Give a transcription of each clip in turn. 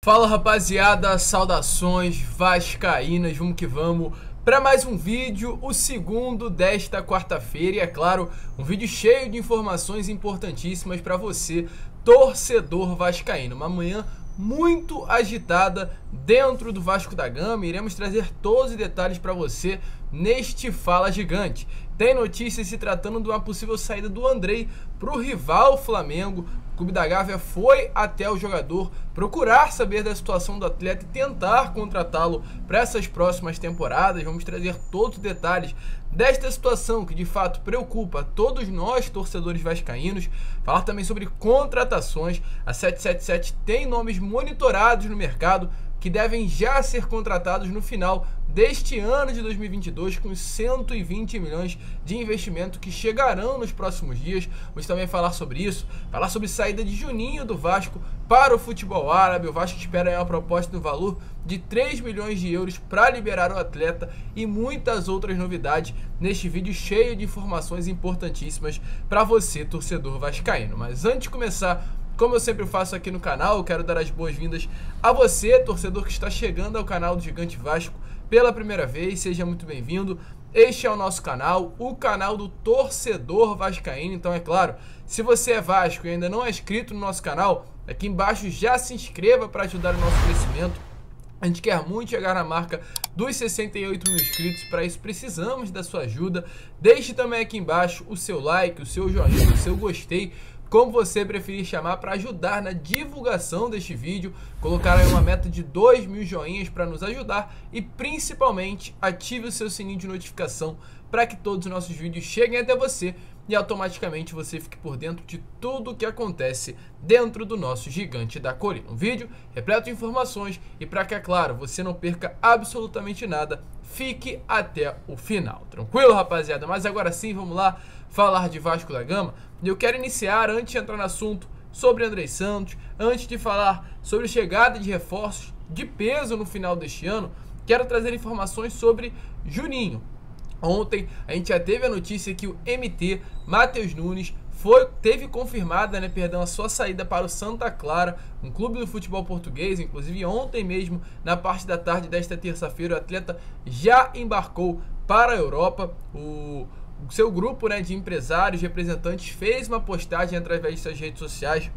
Fala rapaziada, saudações vascaínas, vamos que vamos para mais um vídeo, o segundo desta quarta-feira e é claro, um vídeo cheio de informações importantíssimas para você, torcedor vascaíno. Uma manhã muito agitada dentro do Vasco da Gama, iremos trazer todos os detalhes para você neste Fala Gigante. Tem notícias se tratando de uma possível saída do Andrei para o rival Flamengo. O Clube da Gávea foi até o jogador procurar saber da situação do atleta e tentar contratá-lo para essas próximas temporadas. Vamos trazer todos os detalhes desta situação que de fato preocupa todos nós, torcedores vascaínos. Falar também sobre contratações. A 777 tem nomes monitorados no mercado que devem já ser contratados no final deste ano de 2022 com 120 milhões de investimento que chegarão nos próximos dias. Vamos também falar sobre isso, falar sobre saída de Juninho do Vasco para o futebol árabe. O Vasco espera uma proposta no valor de 3 milhões de euros para liberar o atleta e muitas outras novidades neste vídeo cheio de informações importantíssimas para você, torcedor vascaíno. Mas antes de começar, como eu sempre faço aqui no canal, eu quero dar as boas-vindas a você, torcedor que está chegando ao canal do Gigante Vasco pela primeira vez. Seja muito bem-vindo. Este é o nosso canal, o canal do torcedor vascaíno. Então, é claro, se você é Vasco e ainda não é inscrito no nosso canal, aqui embaixo já se inscreva para ajudar o nosso crescimento. A gente quer muito chegar na marca dos 68 mil inscritos, para isso precisamos da sua ajuda. Deixe também aqui embaixo o seu like, o seu joinha, o seu gostei, como você preferir chamar, para ajudar na divulgação deste vídeo. Colocar aí uma meta de 2 mil joinhas para nos ajudar e principalmente ative o seu sininho de notificação para que todos os nossos vídeos cheguem até você e automaticamente você fique por dentro de tudo o que acontece dentro do nosso Gigante da Colina. Um vídeo repleto de informações e para que, é claro, você não perca absolutamente nada, fique até o final. Tranquilo, rapaziada? Mas agora sim, vamos lá falar de Vasco da Gama. E eu quero iniciar, antes de entrar no assunto sobre Andrei Santos, antes de falar sobre chegada de reforços de peso no final deste ano, quero trazer informações sobre Juninho. Ontem a gente já teve a notícia que o MT, Matheus Nunes, teve confirmada, a sua saída para o Santa Clara, um clube do futebol português. Inclusive ontem mesmo, na parte da tarde desta terça-feira, o atleta já embarcou para a Europa. O seu grupo de empresários, representantes, fez uma postagem através de suas redes sociais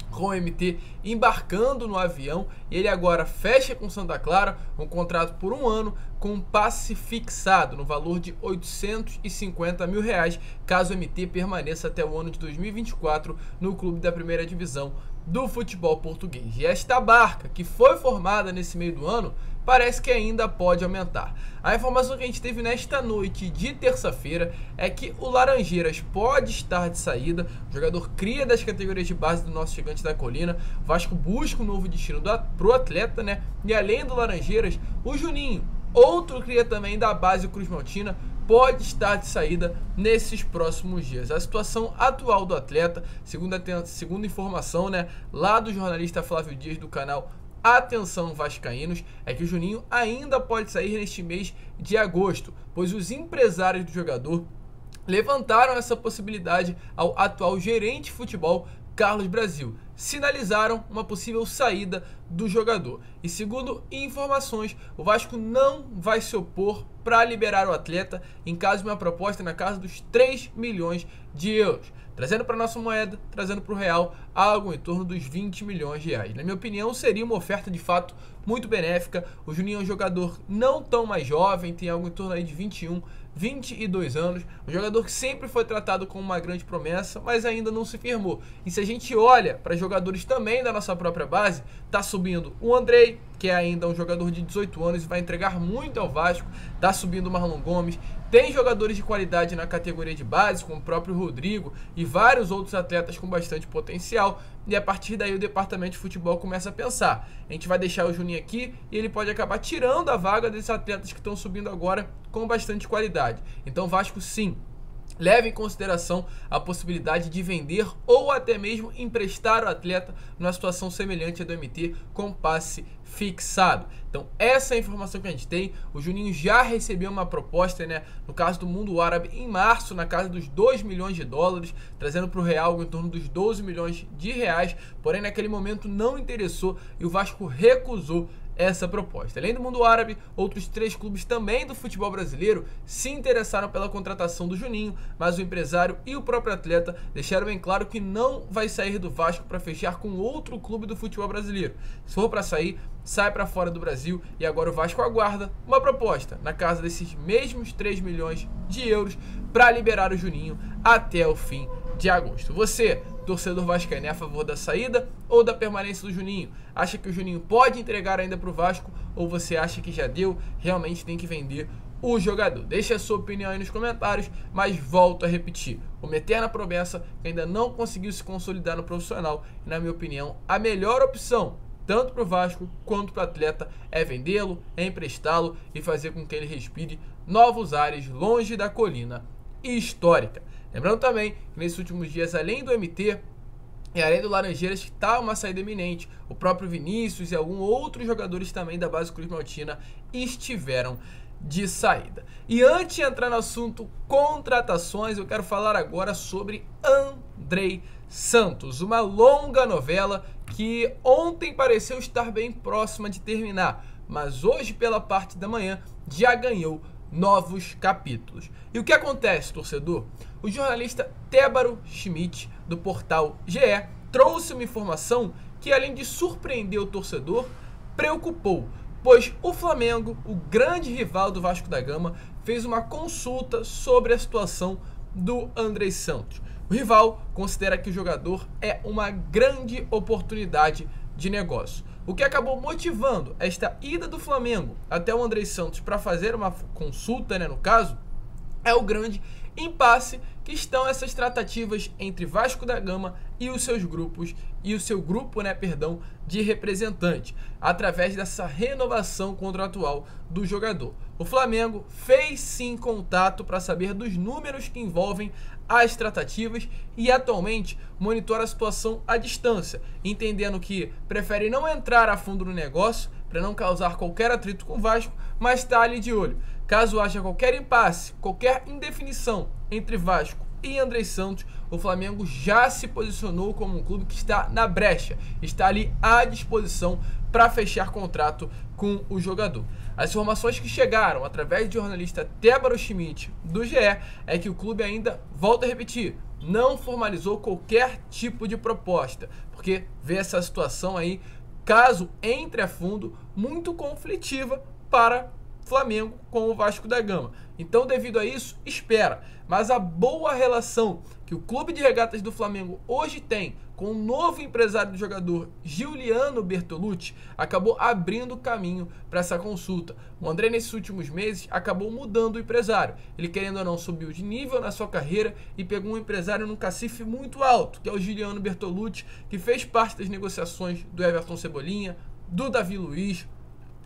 com o MT embarcando no avião, e ele agora fecha com Santa Clara um contrato por um ano com um passe fixado no valor de 850 mil reais, caso o MT permaneça até o ano de 2024 no clube da primeira divisão do futebol português. E esta barca, que foi formada nesse meio do ano, parece que ainda pode aumentar. A informação que a gente teve nesta noite de terça-feira é que o Laranjeiras pode estar de saída. O jogador cria das categorias de base do nosso Gigante da Colina. O Vasco busca um novo destino para o atleta, E além do Laranjeiras, o Juninho, outro cria também da base Cruz Maltina, pode estar de saída nesses próximos dias. A situação atual do atleta, segundo informação, lá do jornalista Flávio Dias do canal Atenção Vascaínos, é que o Juninho ainda pode sair neste mês de agosto, pois os empresários do jogador levantaram essa possibilidade ao atual gerente de futebol, Carlos Brasil. Sinalizaram uma possível saída do jogador. E segundo informações, o Vasco não vai se opor para liberar o atleta em caso de uma proposta na casa dos 3 milhões de euros. Trazendo para a nossa moeda, trazendo para o real, algo em torno dos 20 milhões de reais. Na minha opinião, seria uma oferta de fato muito benéfica. O Juninho é um jogador não tão mais jovem, tem algo em torno aí de 21, 22 anos. Um jogador que sempre foi tratado como uma grande promessa, mas ainda não se firmou. E se a gente olha para jogadores também da nossa própria base, tá subindo o Andrei, que é ainda um jogador de 18 anos e vai entregar muito ao Vasco. Tá subindo o Marlon Gomes. Tem jogadores de qualidade na categoria de base, como o próprio Rodrigo e vários outros atletas com bastante potencial. E a partir daí o departamento de futebol começa a pensar: a gente vai deixar o Juninho aqui e ele pode acabar tirando a vaga desses atletas que estão subindo agora com bastante qualidade. Então o Vasco sim leve em consideração a possibilidade de vender ou até mesmo emprestar o atleta numa situação semelhante à do MT com passe fixado. Então essa é a informação que a gente tem. O Juninho já recebeu uma proposta, né, no caso do mundo árabe, em março, na casa dos 2 milhões de dólares, trazendo para o real algo em torno dos 12 milhões de reais, porém naquele momento não interessou e o Vasco recusou essa proposta. Além do mundo árabe, outros 3 clubes também do futebol brasileiro se interessaram pela contratação do Juninho, mas o empresário e o próprio atleta deixaram bem claro que não vai sair do Vasco para fechar com outro clube do futebol brasileiro. Se for para sair, sai para fora do Brasil, e agora o Vasco aguarda uma proposta na casa desses mesmos 3 milhões de euros para liberar o Juninho até o fim de agosto. Você, torcedor vascaíno, é a favor da saída ou da permanência do Juninho? Acha que o Juninho pode entregar ainda para o Vasco, ou você acha que já deu, realmente tem que vender o jogador? Deixe a sua opinião aí nos comentários, mas volto a repetir, uma eterna promessa que ainda não conseguiu se consolidar no profissional, e na minha opinião a melhor opção tanto para o Vasco quanto para o atleta é vendê-lo, é emprestá-lo e fazer com que ele respire novos ares longe da colina histórica. Lembrando também que nesses últimos dias, além do MT e além do Laranjeiras, está uma saída iminente, o próprio Vinícius e alguns outros jogadores também da base cruzmaltina estiveram de saída. E antes de entrar no assunto contratações, eu quero falar agora sobre Andrei Santos, uma longa novela que ontem pareceu estar bem próxima de terminar, mas hoje pela parte da manhã já ganhou novos capítulos. E o que acontece, torcedor? O jornalista Tébaro Schmidt, do portal GE, trouxe uma informação que, além de surpreender o torcedor, preocupou, pois o Flamengo, o grande rival do Vasco da Gama, fez uma consulta sobre a situação do Andrei Santos. O rival considera que o jogador é uma grande oportunidade de negócio. O que acabou motivando esta ida do Flamengo até o Andrei Santos para fazer uma consulta, no caso, é o grande impasse que estão essas tratativas entre Vasco da Gama e os seus grupos e o seu grupo, de representante, através dessa renovação contratual do jogador. O Flamengo fez sim contato para saber dos números que envolvem as tratativas e atualmente monitora a situação à distância, entendendo que prefere não entrar a fundo no negócio para não causar qualquer atrito com o Vasco, mas está ali de olho. Caso haja qualquer impasse, qualquer indefinição entre Vasco e Andrei Santos, o Flamengo já se posicionou como um clube que está na brecha, está ali à disposição para fechar contrato com o jogador. As informações que chegaram através do jornalista Tébaro Schmidt, do GE, é que o clube ainda, volta a repetir, não formalizou qualquer tipo de proposta, porque vê essa situação aí, caso entre a fundo, muito conflitiva para Flamengo com o Vasco da Gama. Então, devido a isso, espera. Mas a boa relação que o Clube de Regatas do Flamengo hoje tem com o novo empresário do jogador, Giuliano Bertolucci, acabou abrindo caminho para essa consulta. O André, nesses últimos meses, acabou mudando o empresário. Ele, querendo ou não, subiu de nível na sua carreira e pegou um empresário num cacife muito alto, que é o Giuliano Bertolucci, que fez parte das negociações do Everton Cebolinha, do Davi Luiz,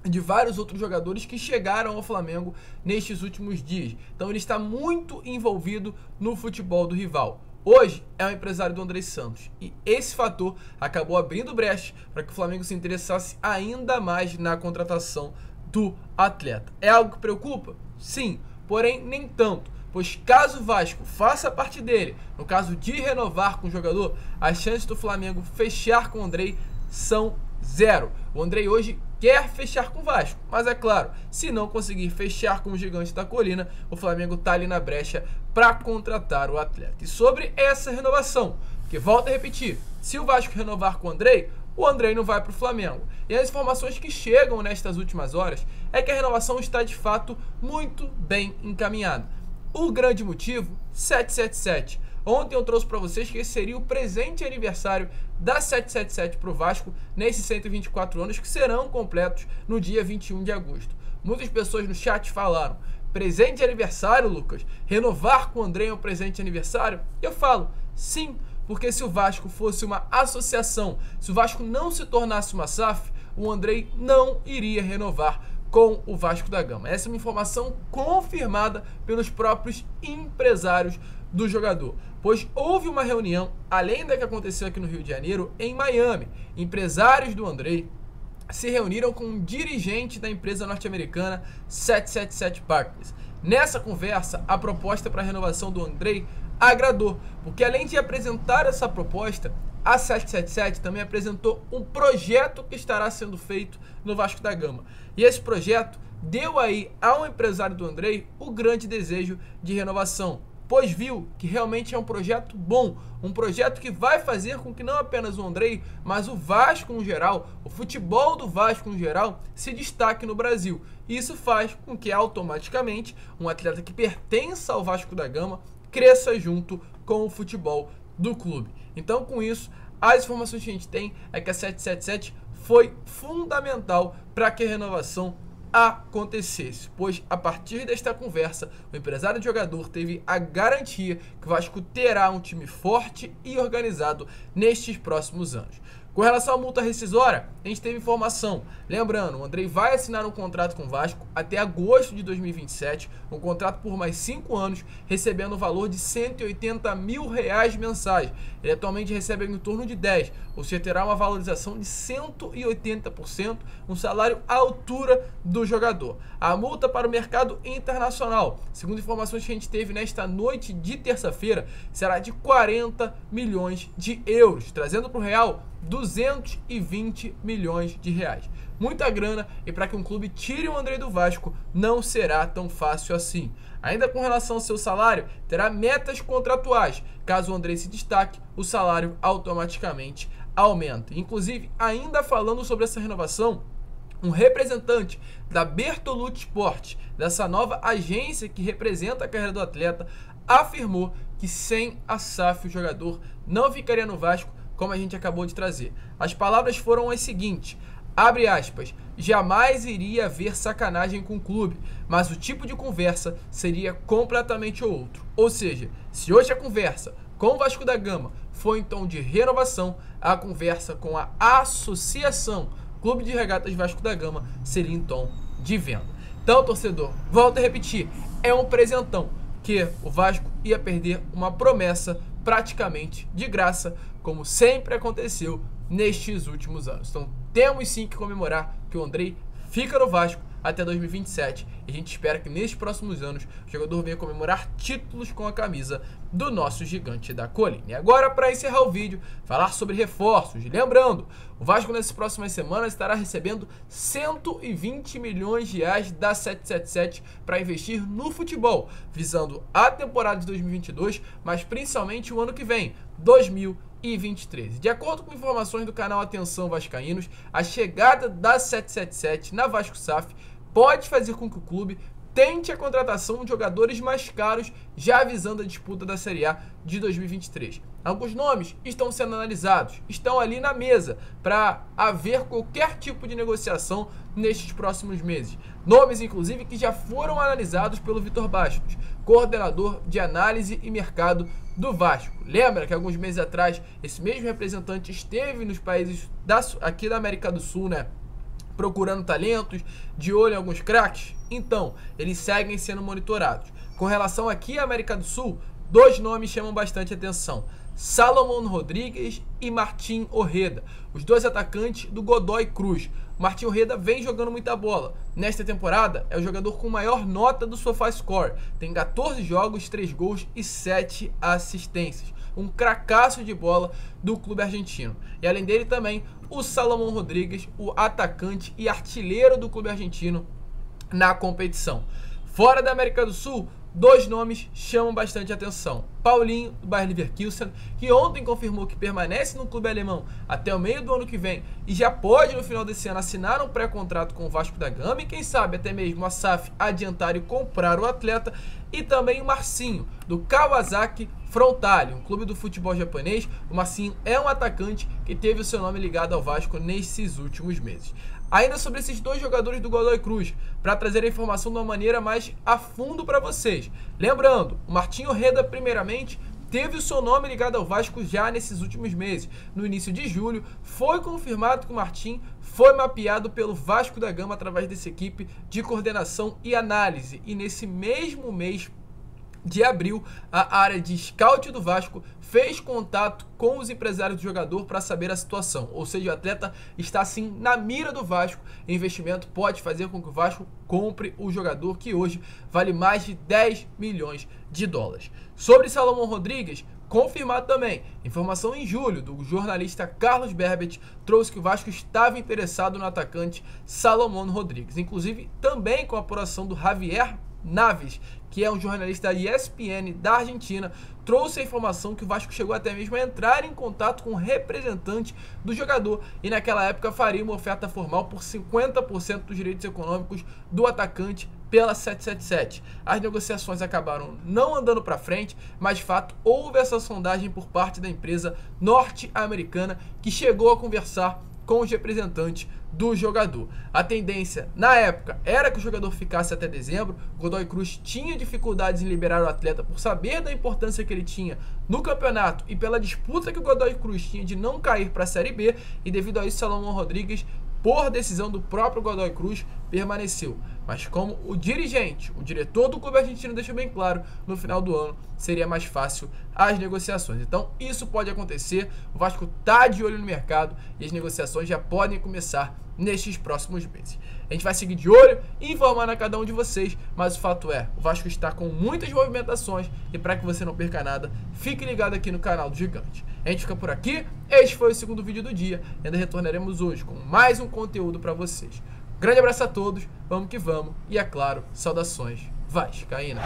de vários outros jogadores que chegaram ao Flamengo nestes últimos dias. Então ele está muito envolvido no futebol do rival. Hoje é o empresário do Andrei Santos e esse fator acabou abrindo brecha para que o Flamengo se interessasse ainda mais na contratação do atleta. É algo que preocupa? Sim, porém nem tanto, pois caso o Vasco faça parte dele, no caso de renovar com o jogador, as chances do Flamengo fechar com o Andrei são zero. O Andrei hoje quer fechar com o Vasco, mas é claro, se não conseguir fechar com o gigante da colina, o Flamengo está ali na brecha para contratar o atleta. E sobre essa renovação, que volta a repetir, se o Vasco renovar com o Andrei não vai para o Flamengo. E as informações que chegam nestas últimas horas é que a renovação está de fato muito bem encaminhada. O grande motivo, 777. Ontem eu trouxe para vocês que esse seria o presente aniversário da 777 para o Vasco nesses 124 anos que serão completos no dia 21 de agosto. Muitas pessoas no chat falaram, presente de aniversário, Lucas? Renovar com o Andrei é um presente de aniversário? Eu falo, sim, porque se o Vasco fosse uma associação, se o Vasco não se tornasse uma SAF, o Andrei não iria renovar com o Vasco da Gama. Essa é uma informação confirmada pelos próprios empresários do jogador, pois houve uma reunião, além da que aconteceu aqui no Rio de Janeiro, em Miami. Empresários do Andrei se reuniram com um dirigente da empresa norte-americana 777 Partners. Nessa conversa, a proposta para a renovação do Andrei agradou, porque além de apresentar essa proposta, a 777 também apresentou um projeto que estará sendo feito no Vasco da Gama. E esse projeto deu aí ao empresário do Andrei o grande desejo de renovação, pois viu que realmente é um projeto bom, um projeto que vai fazer com que não apenas o Andrei, mas o Vasco no geral, o futebol do Vasco no geral, se destaque no Brasil. E isso faz com que automaticamente um atleta que pertença ao Vasco da Gama cresça junto com o futebol do clube. Então, com isso, as informações que a gente tem é que a 777 foi fundamental para que a renovação acontecesse, pois a partir desta conversa, o empresário de jogador teve a garantia que o Vasco terá um time forte e organizado nestes próximos anos. Com relação à multa rescisória, a gente teve informação. Lembrando, o Andrei vai assinar um contrato com o Vasco até agosto de 2027, um contrato por mais 5 anos, recebendo o valor de R$180 mil mensais. Ele atualmente recebe em torno de 10, ou seja, terá uma valorização de 180%, um salário à altura do jogador. A multa para o mercado internacional, segundo informações que a gente teve nesta noite de terça-feira, será de 40 milhões de euros, trazendo para o real 220 milhões de reais. Muita grana, e para que um clube tire o Andrei do Vasco não será tão fácil assim. Ainda com relação ao seu salário, terá metas contratuais. Caso o Andrei se destaque, o salário automaticamente aumenta. Inclusive, ainda falando sobre essa renovação, um representante da Bertolucci Sport, dessa nova agência que representa a carreira do atleta, afirmou que sem a SAF o jogador não ficaria no Vasco, como a gente acabou de trazer. As palavras foram as seguintes, abre aspas, jamais iria haver sacanagem com o clube, mas o tipo de conversa seria completamente outro. Ou seja, se hoje a conversa com o Vasco da Gama foi em tom de renovação, a conversa com a Associação Clube de Regatas Vasco da Gama seria em tom de venda. Então, torcedor, volto a repetir, é um presentão que o Vasco ia perder uma promessa praticamente de graça, como sempre aconteceu nestes últimos anos. Então temos sim que comemorar que o Andrei fica no Vasco até 2027 e a gente espera que nestes próximos anos o jogador venha comemorar títulos com a camisa do nosso gigante da colina. E agora, para encerrar o vídeo, falar sobre reforços. Lembrando, o Vasco nessas próximas semanas estará recebendo 120 milhões de reais da 777 para investir no futebol, visando a temporada de 2022, mas principalmente o ano que vem, 2023. De acordo com informações do canal Atenção Vascaínos, a chegada da 777 na Vasco SAF pode fazer com que o clube tente a contratação de jogadores mais caros, já visando a disputa da Série A de 2023. Alguns nomes estão sendo analisados, estão ali na mesa para haver qualquer tipo de negociação nestes próximos meses. Nomes, inclusive, que já foram analisados pelo Vitor Bastos, coordenador de análise e mercado do Vasco. Lembra que alguns meses atrás esse mesmo representante esteve nos países aqui da América do Sul, né? Procurando talentos, de olho em alguns craques? Então, eles seguem sendo monitorados. Com relação aqui à América do Sul, dois nomes chamam bastante atenção: Salomón Rodríguez e Martín Ojeda, os dois atacantes do Godoy Cruz. Martín Ojeda vem jogando muita bola. Nesta temporada, é o jogador com maior nota do SofaScore. Tem 14 jogos, 3 gols e 7 assistências. Um cracaço de bola do clube argentino. E além dele também, o Salomón Rodríguez, o atacante e artilheiro do clube argentino na competição. Fora da América do Sul, dois nomes chamam bastante atenção: Paulinho, do Bayer Leverkusen, que ontem confirmou que permanece no clube alemão até o meio do ano que vem e já pode no final desse ano assinar um pré-contrato com o Vasco da Gama e quem sabe até mesmo a SAF adiantar e comprar o atleta. E também o Marcinho, do Kawasaki Frontale, um clube do futebol japonês. O Marcinho é um atacante que teve o seu nome ligado ao Vasco nesses últimos meses. Ainda sobre esses dois jogadores do Godoy Cruz, para trazer a informação de uma maneira mais a fundo para vocês. Lembrando, o Martín Ojeda, primeiramente, teve o seu nome ligado ao Vasco já nesses últimos meses. No início de julho, foi confirmado que o Martín foi mapeado pelo Vasco da Gama através dessa equipe de coordenação e análise. E nesse mesmo mês de abril, a área de scout do Vasco fez contato com os empresários do jogador para saber a situação. Ou seja, o atleta está sim na mira do Vasco. O investimento pode fazer com que o Vasco compre o jogador, que hoje vale mais de 10 milhões de dólares. Sobre Salomão Rodrigues, confirmado também, informação em julho do jornalista Carlos Berbet trouxe que o Vasco estava interessado no atacante Salomão Rodrigues. Inclusive também com a apuração do Javier Naves, que é um jornalista da ESPN da Argentina, trouxe a informação que o Vasco chegou até mesmo a entrar em contato com o representante do jogador e naquela época faria uma oferta formal por 50% dos direitos econômicos do atacante pela 777. As negociações acabaram não andando para frente, mas de fato houve essa sondagem por parte da empresa norte-americana que chegou a conversar com os representantes do jogador. A tendência na época era que o jogador ficasse até dezembro. Godoy Cruz tinha dificuldades em liberar o atleta por saber da importância que ele tinha no campeonato e pela disputa que o Godoy Cruz tinha de não cair para a Série B, e devido a isso Salomão Rodrigues, por decisão do próprio Godoy Cruz, permaneceu. Mas como o dirigente, o diretor do clube argentino deixou bem claro, no final do ano seria mais fácil as negociações. Então isso pode acontecer, o Vasco está de olho no mercado e as negociações já podem começar nestes próximos meses. A gente vai seguir de olho e informando a cada um de vocês, mas o fato é, o Vasco está com muitas movimentações e para que você não perca nada, fique ligado aqui no canal do Gigante. A gente fica por aqui, este foi o segundo vídeo do dia, e ainda retornaremos hoje com mais um conteúdo para vocês. Grande abraço a todos, vamos que vamos, e é claro, saudações vascaínas.